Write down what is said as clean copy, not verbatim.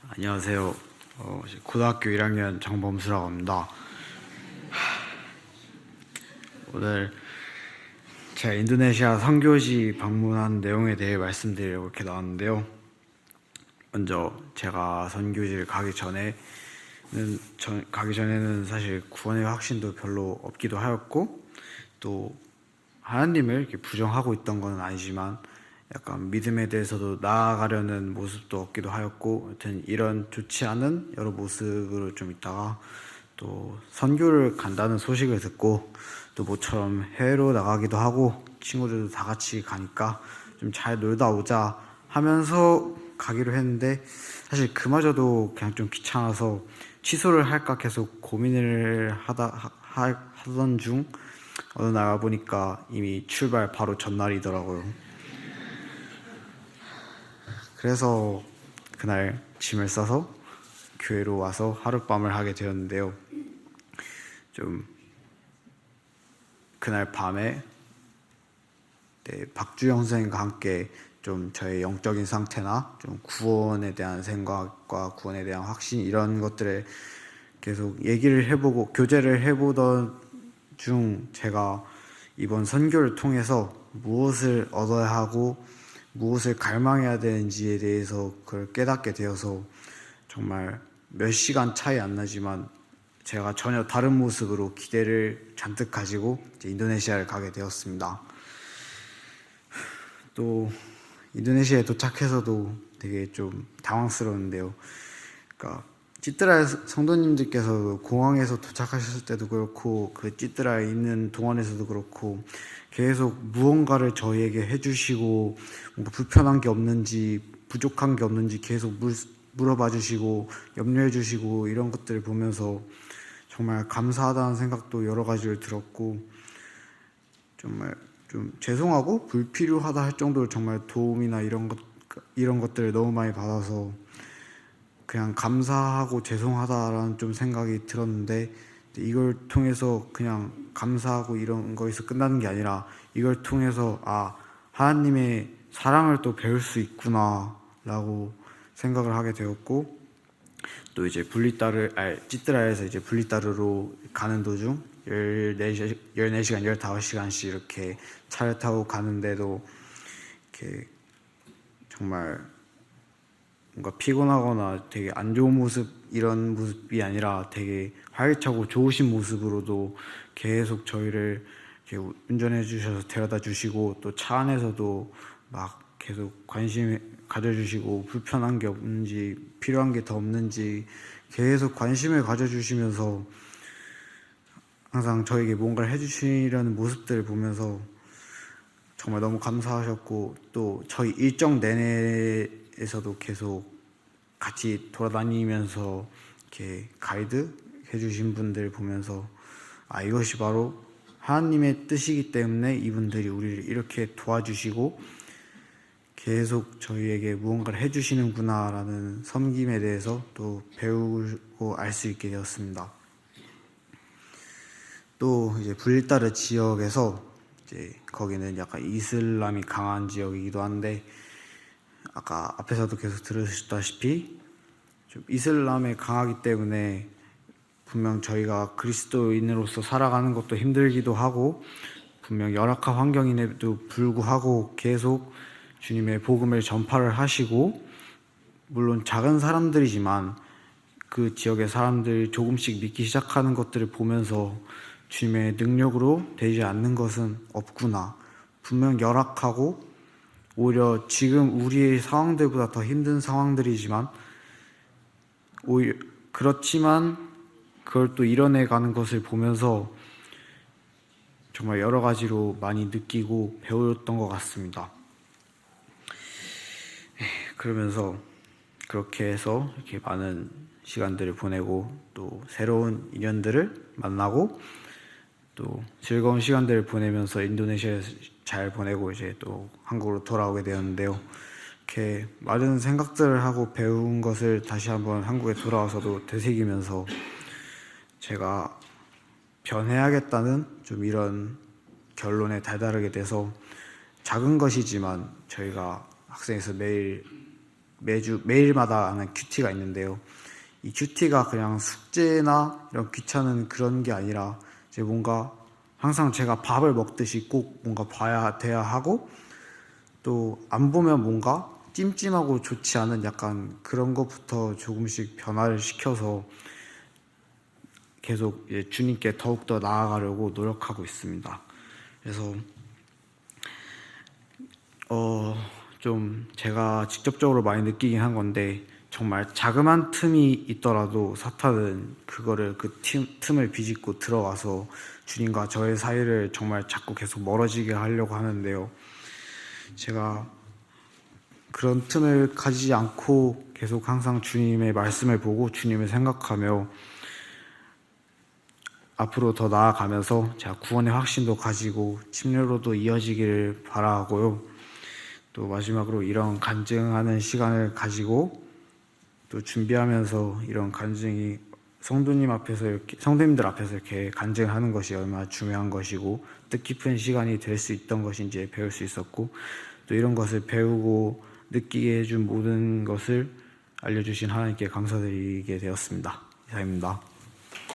안녕하세요. 고등학교 1학년 정범수라고 합니다. 오늘 제가 인도네시아 선교지 방문한 내용에 대해 말씀드리려고 이렇게 나왔는데요. 먼저 제가 선교지를 가기 전에는 사실 구원의 확신도 별로 없기도 하였고, 또 하나님을 이렇게 부정하고 있던 건 아니지만 약간 믿음에 대해서도 나아가려는 모습도 없기도 하였고, 여튼 이런 좋지 않은 여러 모습으로 좀 있다가 또 선교를 간다는 소식을 듣고 또 모처럼 해외로 나가기도 하고 친구들도 다 같이 가니까 좀 잘 놀다 오자 하면서 가기로 했는데, 사실 그마저도 그냥 좀 귀찮아서 취소를 할까 계속 고민을 하던 중 어느 날 보니까 이미 출발 바로 전날이더라고요. 그래서 그날 짐을 싸서 교회로 와서 하룻밤을 하게 되었는데요. 좀 그날 밤에 박주영 선생님과 함께 좀 저의 영적인 상태나 좀 구원에 대한 생각과 구원에 대한 확신, 이런 것들을 계속 얘기를 해보고 교제를 해보던 중 제가 이번 선교를 통해서 무엇을 얻어야 하고 무엇을 갈망해야 되는지에 대해서 그걸 깨닫게 되어서 정말 몇 시간 차이 안 나지만 제가 전혀 다른 모습으로 기대를 잔뜩 가지고 이제 인도네시아를 가게 되었습니다. 또 인도네시아에 도착해서도 되게 좀 당황스러운데요. 그러니까 찌뜨라 성도님들께서 공항에서 도착하셨을 때도 그렇고 그 찌뜨라에 있는 동안에서도 그렇고 계속 무언가를 저희에게 해주시고 뭔가 불편한 게 없는지 부족한 게 없는지 계속 물어봐 주시고 염려해 주시고, 이런 것들을 보면서 정말 감사하다는 생각도 여러 가지를 들었고, 정말 좀 죄송하고 불필요하다 할 정도로 정말 도움이나 이런 것들을 너무 많이 받아서 그냥 감사하고 죄송하다라는 좀 생각이 들었는데, 이걸 통해서 그냥 감사하고 이런 거에서 끝나는 게 아니라 이걸 통해서 하나님의 사랑을 또 배울 수 있구나 라고 생각을 하게 되었고, 또 이제 찌뜨라에서 이제 블리따르로 가는 도중 14시간, 15시간씩 이렇게 차를 타고 가는데도 이렇게 정말 뭔가 피곤하거나 되게 안 좋은 모습, 이런 모습이 아니라 되게 활기차고 좋으신 모습으로도 계속 저희를 이렇게 운전해 주셔서 데려다 주시고, 또 차 안에서도 막 계속 관심 가져주시고 불편한 게 없는지 필요한 게 더 없는지 계속 관심을 가져주시면서 항상 저에게 뭔가를 해주시려는 모습들을 보면서 정말 너무 감사하셨고, 또 저희 일정 내내에서도 계속 같이 돌아다니면서 이렇게 가이드 해주신 분들 보면서 이것이 바로 하나님의 뜻이기 때문에 이분들이 우리를 이렇게 도와주시고 계속 저희에게 무언가를 해주시는구나 라는 섬김에 대해서 또 배우고 알 수 있게 되었습니다. 또 이제 블리따르 지역에서 이제 거기는 약간 이슬람이 강한 지역이기도 한데, 아까 앞에서도 계속 들으셨다시피 좀 이슬람에 강하기 때문에 분명 저희가 그리스도인으로서 살아가는 것도 힘들기도 하고, 분명 열악한 환경임에도 불구하고 계속 주님의 복음을 전파를 하시고, 물론 작은 사람들이지만 그 지역의 사람들이 조금씩 믿기 시작하는 것들을 보면서 주님의 능력으로 되지 않는 것은 없구나, 분명 열악하고 오히려 지금 우리의 상황들보다 더 힘든 상황들이지만 오히려 그렇지만 그걸 또 이뤄내가는 것을 보면서 정말 여러 가지로 많이 느끼고 배웠던 것 같습니다. 그러면서 그렇게 해서 이렇게 많은 시간들을 보내고 또 새로운 인연들을 만나고 또 즐거운 시간들을 보내면서 인도네시아에서 잘 보내고 이제 또 한국으로 돌아오게 되었는데요. 이렇게 많은 생각들을 하고 배운 것을 다시 한번 한국에 돌아와서도 되새기면서 제가 변해야겠다는 좀 이런 결론에 다다르게 돼서, 작은 것이지만 저희가 학생에서 매일 매일마다 하는 큐티가 있는데요. 이 큐티가 그냥 숙제나 이런 귀찮은 그런 게 아니라 이제 뭔가 항상 제가 밥을 먹듯이 꼭 뭔가 봐야 돼야 하고, 또 안 보면 뭔가 찜찜하고 좋지 않은 약간 그런 것부터 조금씩 변화를 시켜서 계속 주님께 더욱더 나아가려고 노력하고 있습니다. 그래서 좀 제가 직접적으로 많이 느끼긴 한 건데, 정말 자그만 틈이 있더라도 사탄은 그거를 그 틈을 비집고 들어와서 주님과 저의 사이를 정말 자꾸 계속 멀어지게 하려고 하는데요. 제가 그런 틈을 가지지 않고 계속 항상 주님의 말씀을 보고 주님을 생각하며 앞으로 더 나아가면서 제가 구원의 확신도 가지고 침례로도 이어지기를 바라고요. 또 마지막으로 이런 간증하는 시간을 가지고 또 준비하면서 이런 간증이 성도님들 앞에서 이렇게 간증하는 것이 얼마나 중요한 것이고 뜻깊은 시간이 될 수 있던 것인지 배울 수 있었고, 또 이런 것을 배우고 느끼게 해준 모든 것을 알려주신 하나님께 감사드리게 되었습니다. 이상입니다.